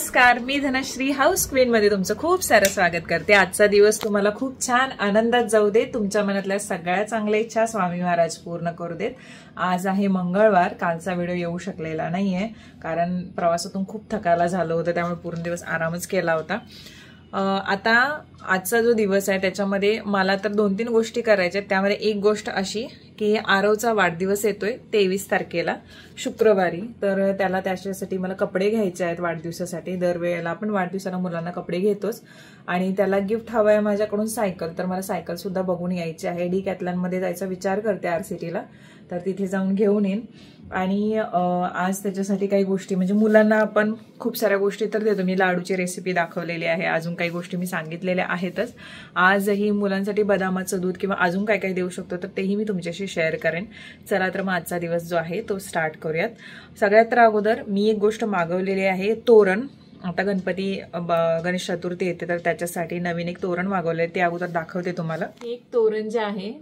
नमस्कार, मी Dhanashree house queen मध्ये तुमचं खूप सारं स्वागत करते। आजचा दिवस तुम्हाला खूप छान आनंदात जाऊ दे, तुमच्या मनातल्या सगळ्या चांगल्या इच्छा स्वामी महाराज पूर्ण करू देत। आज आहे मंगळवार, कालचा व्हिडिओ येऊ शकलेला नाहीये कारण प्रवासातून खूप थकायला झालं होतं, त्यामुळे पूर्ण दिवस आरामच केला होता। आता आजचा जो दिवस आहे त्याच्यामध्ये मला तर 2-3 गोष्टी करायच्या आहेत। त्यामध्ये एक गोष्ट अशी की आरवचा वाढदिवस येतोय 23 तारखेला शुक्रवारी, तर त्याला त्याच्यासाठी मला कपडे घ्यायचे आहेत वाढदिवसासाठी। दरवेळेला आपण वाढदिवसाला मुलांना कपडे घेतोच आणि त्याला गिफ्ट हवं आहे माझ्याकडून सायकल, तर मला सायकल सुद्धा बघून यायची आहे। डिकॅथलॉन मध्ये जायचा विचार करते आरसीटीला, तर तिथे जाऊन घेऊन येईन। आणि आज त्याच्यासाठी काही गोष्टी म्हणजे मुलांना आपण खूप साऱ्या गोष्टी तर देतो, मी लाडूची रेसिपी दाखवलेली आहे, अजून काही गोष्टी मी सांगितलेल्या आहेतच। आजही मुलांसाठी बदामाचं दूध किंवा अजून काय काय देऊ शकतो तर तेही मी तुमच्याशी शेअर करेन। चला तर मग आजचा दिवस जो आहे तो स्टार्ट करूयात। सगळ्यात तर अगोदर मी एक गोष्ट मागवलेली आहे, तोरण। आता गणेश चतुर्थी येते तर त्याच्यासाठी नवीन एक तोरण मागवलंय, ते अगोदर दाखवते तुम्हाला। एक तोरण जे आहे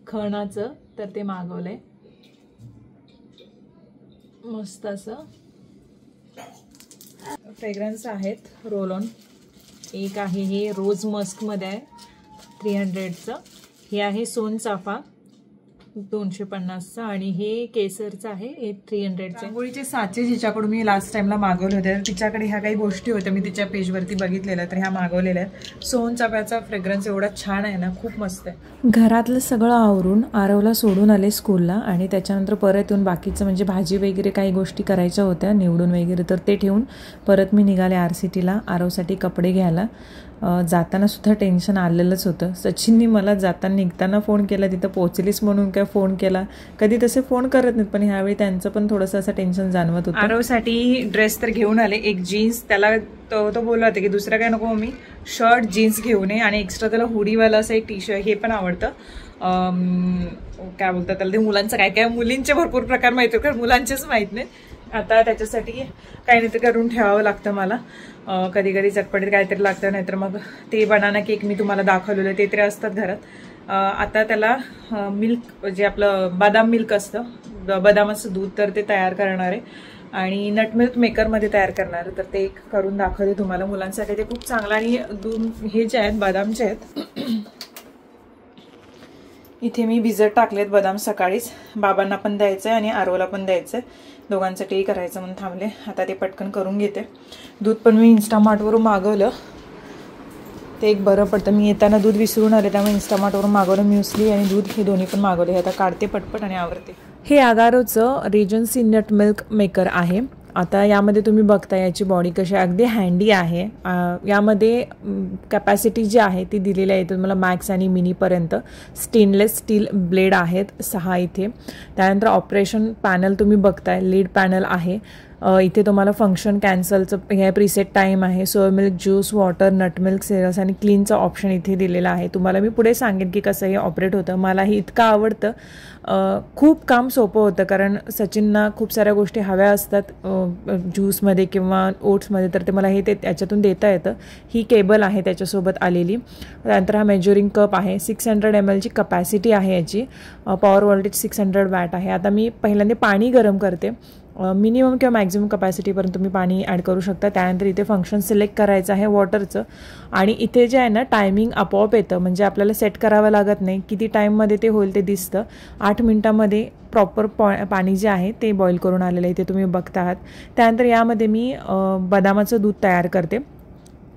खणाचं तर ते मागवलंय, मस्त असं फ्रेग्रन्स आहेत रोल ऑन। एक आहे हे रोज मस्क मध्ये आहे 300चं, हे आहे सोनचाफा 250चं आणि हे केसरचं आहे 300चं। रांगोळीचे साचे जिच्याकडून मी लास्ट टाइमला मागवले होते, तिच्याकडे ह्या काही गोष्टी होत्या, मी तिच्या पेजवरती बघितलेल्या, तर ह्या मागवलेल्या आहेत। सोनचाफ्याचा फ्रेग्रन्स एवढा छान आहे ना, खूप मस्त आहे। घरातलं सगळं आवरून आरवला सोडून आले स्कूलला आणि त्याच्यानंतर परत येऊन बाकीचं म्हणजे भाजी वगैरे काही गोष्टी करायच्या होत्या निवडून वगैरे, तर ते ठेवून परत मी निघाले आरसीटीला आरवसाठी कपडे घ्यायला। जाताना सुद्धा टेन्शन आलेलंच होतं। सचिननी मला जाताना निघताना फोन केला, तिथं पोहोचलीस म्हणून काय फोन केला, कधी तसे फोन करत नाहीत, पण ह्यावेळी त्यांचं पण थोडंसं असं टेन्शन जाणवत होतं। आरवसाठी ड्रेस तर घेऊन आले, एक जीन्स, त्याला तो बोलला होता की दुसरं काय नको, मी शर्ट जीन्स घेऊन ये आणि एक्स्ट्रा त्याला हुडीवाला असं एक टी शर्ट, हे पण आवडतं। काय बोलतात त्याला, ते मुलांचं काय काय, मुलींचे भरपूर प्रकार माहिती कारण मुलांचेच माहित नाही। आता त्याच्यासाठी काही नाही तर करून ठेवावं लागतं मला, कधी कधी चटपटीत काहीतरी लागतं, नाहीतर मग ते बनाना केक मी तुम्हाला दाखवलेलं ते तरी असतात घरात। आता त्याला मिल्क जे आपलं बदाम मिल्क असतं, बदामाचं दूध, तर ते तयार करणार आहे आणि नट मिल्क मेकरमध्ये तयार करणार आहे, तर ते एक करून दाखवते तुम्हाला। मुलांसाठी ते खूप चांगलं, आणि दूध हे जे आहेत बदामचे आहेत, इथे मी भिजत टाकलेत बदाम सकाळीच, बाबांना पण द्यायचं आहे आणि आरवला पण द्यायचं आहे, दोघांसाठीही करायचं म्हणून थांबले। आता ते पटकन करून घेते। दूध पण मी इन्स्टामार्टवरून मागवलं, ते एक बरं पडतं, मी येताना दूध विसरून आले त्यामुळे इन्स्टामार्टवरून मागवलं, म्युस्ली आणि दूध हे दोन्ही पण मागवले। आता काढते पटपट आणि आवरते। हे अगारोचं रेजन्सी नट मिल्क मेकर आहे। आता यामध्ये तुम्ही बघता याची बॉडी कशी अगदी हँडी आहे। यामध्ये कॅपॅसिटी जी आहे ती दिलेली आहे तुम्हाला मॅक्स आणि मिनीपर्यंत। स्टेनलेस स्टील ब्लेड आहेत 6 इथे। त्यानंतर ऑपरेशन पॅनल तुम्ही बघताय, लीड पॅनल आहे। इथे तुम्हाला फंक्शन कॅन्सलचं हे प्रीसेट टाईम आहे, soy milk, juice, water, nut milk, सिरस आणि क्लीनचं ऑप्शन इथे दिलेलं आहे। तुम्हाला मी पुढे सांगेन की कसं हे ऑपरेट होतं। मलाही इतकं आवडतं, खूप काम सोपं होतं कारण सचिनना खूप साऱ्या गोष्टी हव्या असतात ज्यूसमध्ये किंवा ओट्समध्ये, तर ते मला हे त्याच्यातून देता येतं। ही केबल आहे त्याच्यासोबत आलेली। त्यानंतर हा मेजरिंग कप आहे, 600 ml ची कपॅसिटी आहे याची, पॉवर व्होल्टेज 600 वॅट आहे। आता मी पहिल्यांदा पाणी गरम करते, मिनिमम किंवा मॅक्झिमम कपॅसिटीपर्यंत तुम्ही पाणी ॲड करू शकता। त्यानंतर इथे फंक्शन सिलेक्ट करायचं आहे वॉटरचं, आणि इथे जे आहे ना टायमिंग आपोआप येतं, म्हणजे आपल्याला सेट करावं लागत नाही, किती टाईममध्ये ते होईल ते दिसतं। 8 मिनिटामध्ये प्रॉपर पाणी जे आहे ते बॉईल करून आलेलं आहे, ते तुम्ही बघता आहात। त्यानंतर यामध्ये मी बदामाचं दूध तयार करते।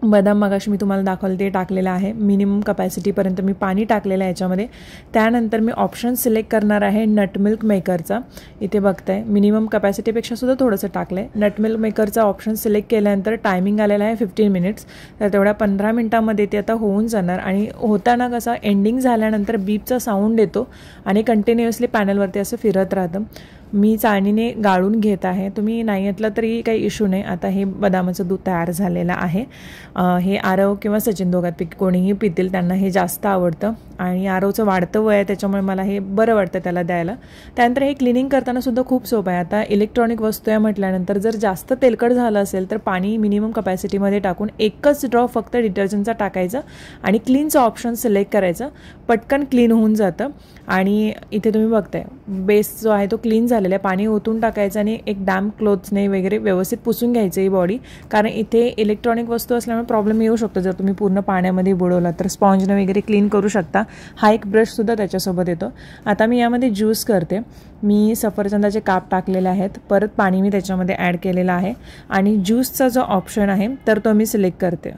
बदाम मगाशी मी तुम्हाला दाखवलं ते टाकलेलं आहे, मिनिमम कपॅसिटीपर्यंत मी पाणी टाकलेलं आहे याच्यामध्ये। त्यानंतर मी ऑप्शन सिलेक्ट करणार आहे नट मिल्क मेकरचा, इथे बघताय मिनिमम कपॅसिटीपेक्षा सुद्धा थोडंसं टाकलं आहे। नट मिल्क मेकरचा ऑप्शन सिलेक्ट केल्यानंतर टायमिंग आलेला आहे 15 मिनिट्स, तर तेवढ्या 15 मिनिटामध्ये ते आता होऊन जाणार। आणि होताना कसं एंडिंग झाल्यानंतर बीपचा साऊंड येतो आणि कंटिन्युअसली पॅनलवरती असं फिरत राहतं। मी चाळणीने गाळून घेत आहे, तुम्ही नाही घेतलं तरी काही इश्यू नाही। आता हे बदामाचं दूध तयार झालेलं आहे, हे आरव किंवा सचिन दोघांपैकी कोणीही पितील, त्यांना हे जास्त आवडतं। आणि आरोचं वाढतं वय आहे त्याच्यामुळे मला हे बरं वाटतं त्याला द्यायला. त्यानंतर हे क्लिनिंग करताना सुद्धा खूप सोपं आहे. आता इलेक्ट्रॉनिक वस्तू आहे म्हटल्यानंतर जर जास्त तेलकट झालं असेल तर पाणी मिनिमम कपॅसिटीमध्ये टाकून एकच ड्रॉप फक्त डिटर्जंटचा टाकायचं आणि क्लीनचं ऑप्शन सिलेक्ट करायचं. पटकन क्लीन होऊन जातं. आणि इथे तुम्ही बघताय बेस जो आहे तो क्लीन झालेला आहे. पाणी ओतून टाकायचं आणि एक डॅम्प क्लोथ्सने वगैरे व्यवस्थित पुसून घ्यायचं ही बॉडी, कारण इथे इलेक्ट्रॉनिक वस्तू असल्यामुळे प्रॉब्लेम येऊ शकतो जर तुम्ही पूर्ण पाण्यामध्ये बुडवला तर. स्पॉन्जने वगैरे क्लीन करू शकता. हा एक ब्रशसुद्धा त्याच्यासोबत येतो. आता मी यामध्ये ज्यूस करते. मी सफरचंदाचे काप टाकलेले आहेत. परत पाणी मी त्याच्यामध्ये ॲड केलेलं आहे आणि ज्यूसचा जो ऑप्शन आहे तर तो मी सिलेक्ट करते.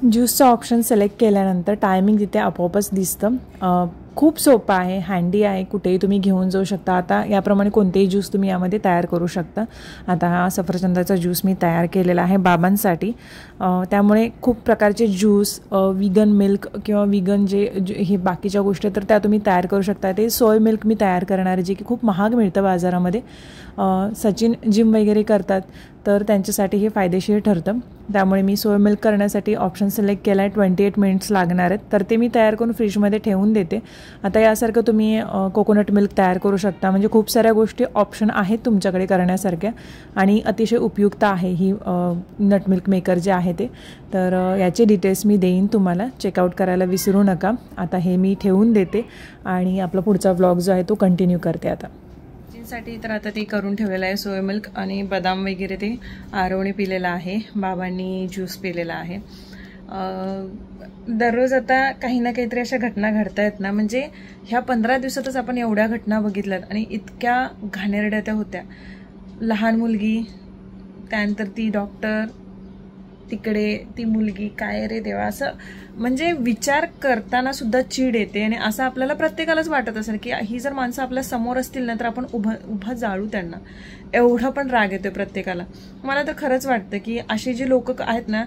ज्यूसचा ऑप्शन सिलेक्ट केल्यानंतर टायमिंग तिथे आपोआपच दिसतं. खूप सोपं आहे, हँडी आहे, कुठेही तुम्ही घेऊन जाऊ शकता. आता याप्रमाणे कोणतेही ज्यूस तुम्ही यामध्ये तयार करू शकता. आता हा सफरचंदाचा ज्यूस मी तयार केलेला आहे बाबांसाठी. त्यामुळे खूप प्रकारचे ज्यूस, विगन मिल्क किंवा विगन जे हे बाकीच्या गोष्टी तर त्या तुम्ही तयार करू शकता. ते सोय मिल्क मी तयार करणार आहे जे की खूप महाग मिळतं बाजारामध्ये. सचिन जिम वगैरे करतात तर त्यांच्यासाठी हे फायदेशीर ठरतं. त्यामुळे मी सोय मिल्क करण्यासाठी ऑप्शन सिलेक्ट केला आहे. 28 मिनिट्स लागणार आहेत तर ते मी तयार करून फ्रीजमध्ये ठेवून देते. आता यासारखं तुम्ही कोकोनट मिल्क तयार करू शकता. म्हणजे खूप साऱ्या गोष्टी ऑप्शन आहेत तुमच्याकडे करण्यासारख्या आणि अतिशय उपयुक्त आहे ही नट मिल्क मेकर जे आहे ते. तर याचे डिटेल्स मी देईन तुम्हाला, चेकआउट करायला विसरू नका. आता हे मी ठेवून देते आणि आपला पुढचा व्लॉग जो आहे तो कंटिन्यू करते. आता साठी तर आता ते करून ठेवलेलं आहे सोया मिल्क आणि बदाम वगैरे ते आरवणे पिलेला आहे. बाबांनी ज्यूस पिलेला आहे. दररोज आता काही ना काहीतरी अशा घटना घडत आहेत ना, म्हणजे ह्या 15 दिवसातच आपण एवढ्या घटना बघितल्यात आणि इतक्या घाणेरड्या त्या होत्या. लहान मुलगी, त्यानंतर ती डॉक्टर, तिकडे ती मुलगी, काय रे देवा, असं म्हणजे विचार करताना सुद्धा चीड येते. आणि असं आपल्याला प्रत्येकालाच वाटत असेल की ही जर माणसं आपल्या समोर असतील ना तर आपण उभं जाळू त्यांना, एवढा पण राग येतोय प्रत्येकाला. मला तर खरंच वाटतं की अशी जी लोक आहेत ना,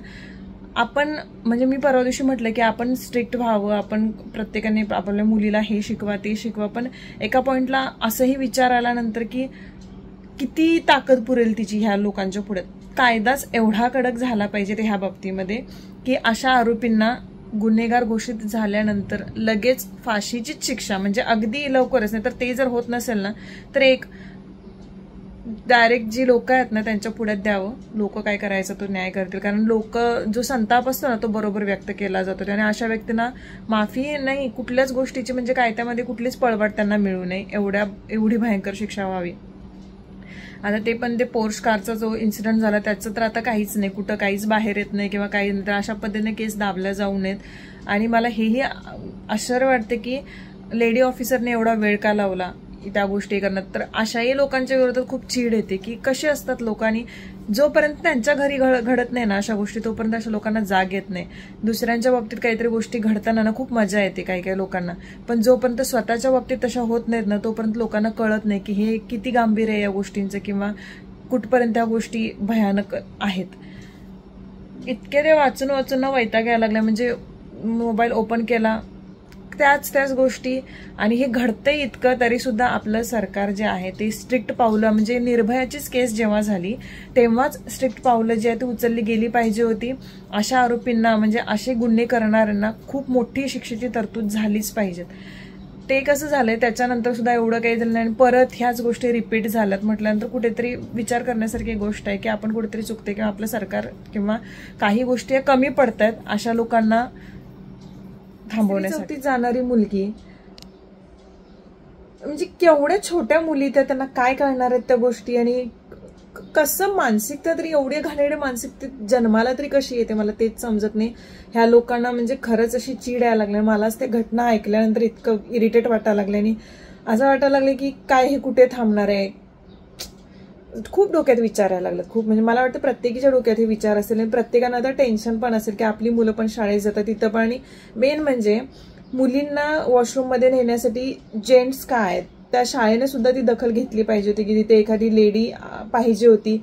आपण म्हणजे मी परवा दिवशी म्हटलं की आपण स्ट्रिक्ट व्हावं, आपण प्रत्येकाने आपल्या मुलीला हे शिकवा ते शिकवा, पण एका पॉइंटला असंही विचार आल्यानंतर की किती ताकद पुरेल तिची ह्या लोकांच्या पुढे. कायदाच एवढा कडक झाला पाहिजे ते ह्या बाबतीमध्ये की अशा आरोपींना गुन्हेगार घोषित झाल्यानंतर लगेच फाशीचीच शिक्षा, म्हणजे अगदी लवकरच. नाही तर ते जर होत नसेल ना तर एक डायरेक्ट जी लोक आहेत ना त्यांच्या पुढ्यात द्यावं. लोक काय करायचं तो न्याय करतील, कारण लोक जो संताप असतो ना तो बरोबर व्यक्त केला जातो. आणि अशा व्यक्तींना माफी नाही कुठल्याच गोष्टीची, म्हणजे कायद्यामध्ये कुठलीच पळवाट त्यांना मिळू नये, एवढी भयंकर शिक्षा व्हावी. आता ते पण ते पोर्श कारचा जो इन्सिडेंट झाला त्याचं तर आता काहीच नाही, कुठं काहीच बाहेर येत नाही किंवा काही नाही. तर अशा पद्धतीने केस दाबल्या जाऊ नयेत. आणि मला हेही आश्चर्य वाटते की लेडी ऑफिसरने एवढा वेळ का लावला त्या गोष्टी करण्यात. तर अशाही लोकांच्या विरोधात खूप चीड येते की कसे असतात लोकांनी, जोपर्यंत त्यांच्या घरी घडत नाही ना अशा गोष्टी तोपर्यंत अशा लोकांना जाग येत नाही. दुसऱ्यांच्या बाबतीत काहीतरी गोष्टी घडताना ना खूप मजा येते काही काही लोकांना, पण जोपर्यंत स्वतःच्या बाबतीत तशा होत नाहीत ना तोपर्यंत लोकांना कळत नाही की हे किती गांभीर्य आहे या गोष्टींचं किंवा कुठपर्यंत त्या गोष्टी भयानक आहेत. इतके ते वाचून वाचून ना वैताग यायला लागला. म्हणजे मोबाईल ओपन केला त्याच गोष्टी, आणि हे घडतंय इतकं तरी सुद्धा आपलं सरकार जे आहे ते स्ट्रिक्ट पावलं, म्हणजे निर्भयाचीच केस जेव्हा झाली तेव्हाच स्ट्रिक्ट पावलं जी आहे ती उचलली गेली पाहिजे होती. अशा आरोपींना म्हणजे असे गुन्हे करणाऱ्यांना खूप मोठी शिक्षेची तरतूद झालीच पाहिजे. ते कसं झालंय त्याच्यानंतर सुद्धा एवढं काही झालं नाही आणि परत ह्याच गोष्टी रिपीट झाल्यात म्हटल्यानंतर कुठेतरी विचार करण्यासारखी गोष्ट आहे की आपण कुठेतरी चुकते किंवा आपलं सरकार किंवा काही गोष्टी कमी पडतायत अशा लोकांना थांबवण्यासाठी. जाणारी मुलगी म्हणजे केवढ्या छोट्या मुली त्यांना काय कळणार आहेत त्या गोष्टी, आणि कसं मानसिकता तरी एवढी घाणेरडी मानसिकता जन्माला तरी कशी येते मला तेच समजत नाही. ह्या लोकांना म्हणजे खरंच अशी चीड यायला लागली. मलाच ते घटना ऐकल्यानंतर इतकं इरिटेट वाटायला लागले आणि असं वाटायला लागले की काय हे कुठे थांबणार आहे. खूप डोक्यात विचार यायला लागले खूप, म्हणजे मला वाटतं प्रत्येकीच्या डोक्यात हे विचार असेल आणि प्रत्येकानं आता टेन्शन पण असेल की आपली मुलं पण शाळेत जातात तिथं पण. आणि मेन म्हणजे मुलींना वॉशरूममध्ये नेण्यासाठी जेंट्स काय आहेत, त्या शाळेने सुद्धा ती दखल घेतली पाहिजे होती की तिथे एखादी लेडी पाहिजे होती.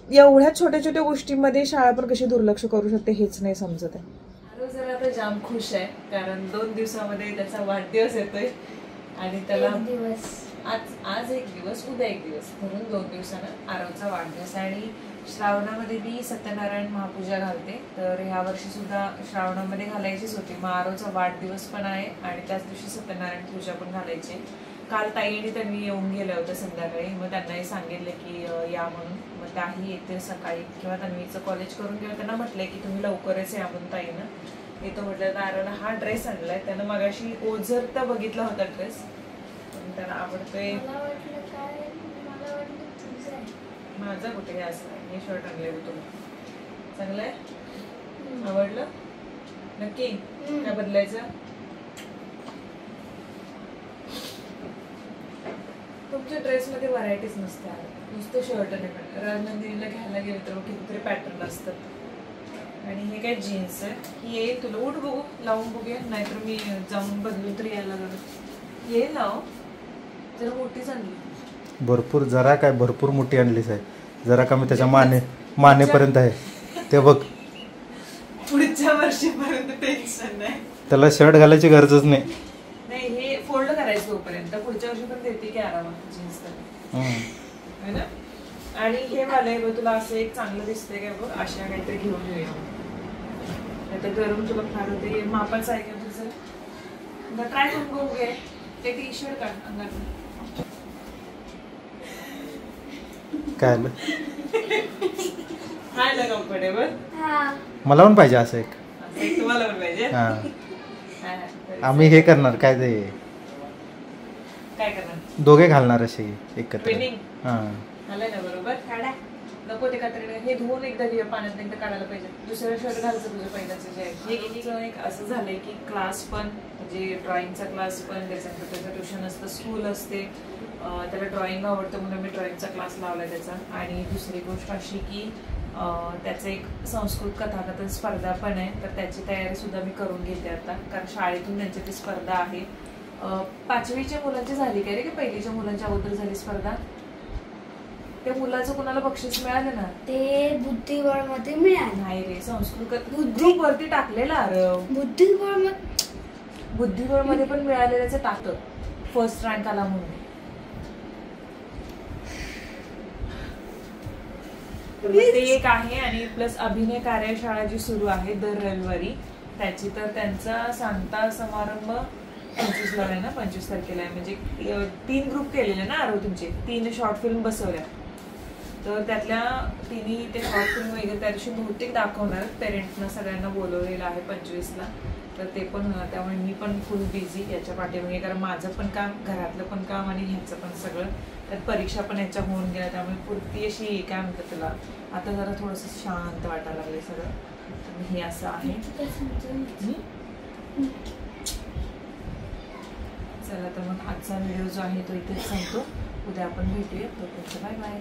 एवढ्या छोट्या छोट्या गोष्टींमध्ये शाळा पण कशी दुर्लक्ष करू शकते हेच नाही समजत आहे. जरा आता जाम खुश आहे कारण 2 दिवसामध्ये त्याचा वाढदिवस येतोय आणि त्याला आज एक दिवस, उद्या एक दिवस, म्हणून 2 दिवसानं आरवचा वाढदिवस आहे. आणि श्रावणामध्ये मी सत्यनारायण महापूजा घालते, तर ह्या वर्षी सुद्धा श्रावणामध्ये घालायचीच होती. मग आरवचा वाढदिवस पण आहे आणि त्याच दिवशी सत्यनारायण पूजा पण घालायची. काल ताई आणि त्यांनी येऊन गेल्या होत्या संध्याकाळी, मग त्यांनाही सांगितलं की या म्हणून. मग त्याही येते सकाळी, किंवा तन्वीचं कॉलेज करून किंवा त्यांना म्हटलंय की तुम्ही लवकरच या म्हणून ताईनं येतो म्हटलं. तर आरवला हा ड्रेस आणलाय, त्यानं मगाशी ओझरता बघितला होता ड्रेस, पण त्याला आवडतोय. माझा कुठे हे असं हे शर्ट आणलंय तुला, चांगलं आहे, आवडलं नक्की. काय बदलायचं? तुमच्या ड्रेसमध्ये व्हरायटीज नसते, नुसतं शर्ट नाही. पण राजनंदिनीला घ्यायला गेलं तर कितीतरी पॅटर्न असतात. आणि हे काय जीन्स आहे, ही येईल तुला. उठ बघू, लावून बघूया, नाहीतर मी जाऊन बदलून तरी यायला लागलं. येईल ना, जरा मोठीच आणली. भरपूर, जरा काय भरपूर मोठी आणलीच आहे. जरा कमी त्याच्या मानेपर्यंत आहे ते बघ. पुढच्या वर्षीपर्यंत टेन्शन नाही, त्याला शर्ट घालायची गरजच नाही. नाही, हे फोल्ड करायचं तोपर्यंत. पुढच्या वर्षी पण देते की आरामात जीन्स है ना. आणि हे वाले तुला असं एक चांगलं दिसतंय काय बघ, अशा काहीतरी घेऊन येऊया. नाहीतर गरम तुला फार होते. मापाचं आहे का तुझं? ट्राय करून बघू घे. ते टी शर्ट काढ अंगात. काय हाय ना कम्फर्टेबल. मला पण पाहिजे असं एक. तुम्हाला पण पाहिजे. आम्ही हे करणार काय ते, काय करणार, दोघे घालणार असे एकत्र. आलंय ना बरोबर. काढा नको ते कात्रीने. हे धुवून एकदा पाण्यात एकदा काढायला पाहिजे. दुसरं शर्ट घालायचं तुझं पहिल्याचं जे आहे. एक असं झालंय की क्लास पण, म्हणजे ड्रॉइंगचा क्लास पण, त्याच्यानंतर त्याचं ट्युशन असतं, स्कूल असते. त्याला ड्रॉइंग आवडतं म्हणून मी ड्रॉइंगचा क्लास लावला त्याचा. आणि दुसरी गोष्ट अशी की त्याचं एक संस्कृत कथाकथन स्पर्धा पण आहे, तर त्याची तयारी सुद्धा मी करून घेते आता. कारण शाळेतून त्यांची ती स्पर्धा आहे. 5वीच्या मुलांची झाली काय रे, की पहिलीच्या मुलांच्या अगोदर झाली स्पर्धा? त्या मुलाचं कुणाला बक्षीस मिळालं ना? ते बुद्धिबळ मध्ये मिळालं नाही रे, संस्कृत ग्रुप वरती टाकलेला. अरे बुद्धिबळ मध्ये पण मिळालेल्याचं टाकतं, फर्स्ट रँक आला म्हणून. ते एक आहे. आणि प्लस अभिनय कार्यशाळा जी सुरू आहे दर रविवारी, त्याची तर त्यांचा सांगता समारंभ 25ला आहे ना, 25 तारखेला आहे. म्हणजे 3 ग्रुप केलेले ना आरो तुमचे, 3 शॉर्ट फिल्म बसवल्या. तर त्यातल्या 3 ते शॉर्ट फिल्म वगैरे त्या दिवशी बहुतेक दाखवणार. पेरेंट्सना सगळ्यांना बोलवलेलं आहे 25ला, तर ते पण होणार. त्यामुळे मी पण फुल बिझी याच्या पाठीमागे, कारण माझं पण काम, घरातलं पण काम आणि ह्याचं पण सगळं. त्यात परीक्षा पण याच्या होऊन गेल्या, त्यामुळे पुरती अशी काय म्हणतात तुला, आता जरा थोडंसं शांत वाटायला लागले सगळं. तर हे असं आहे. चला तर मग आजचा व्हिडिओ जो आहे तो इथेच संपतो. उद्या आपण भेटूया. तोपर्यंत बाय बाय.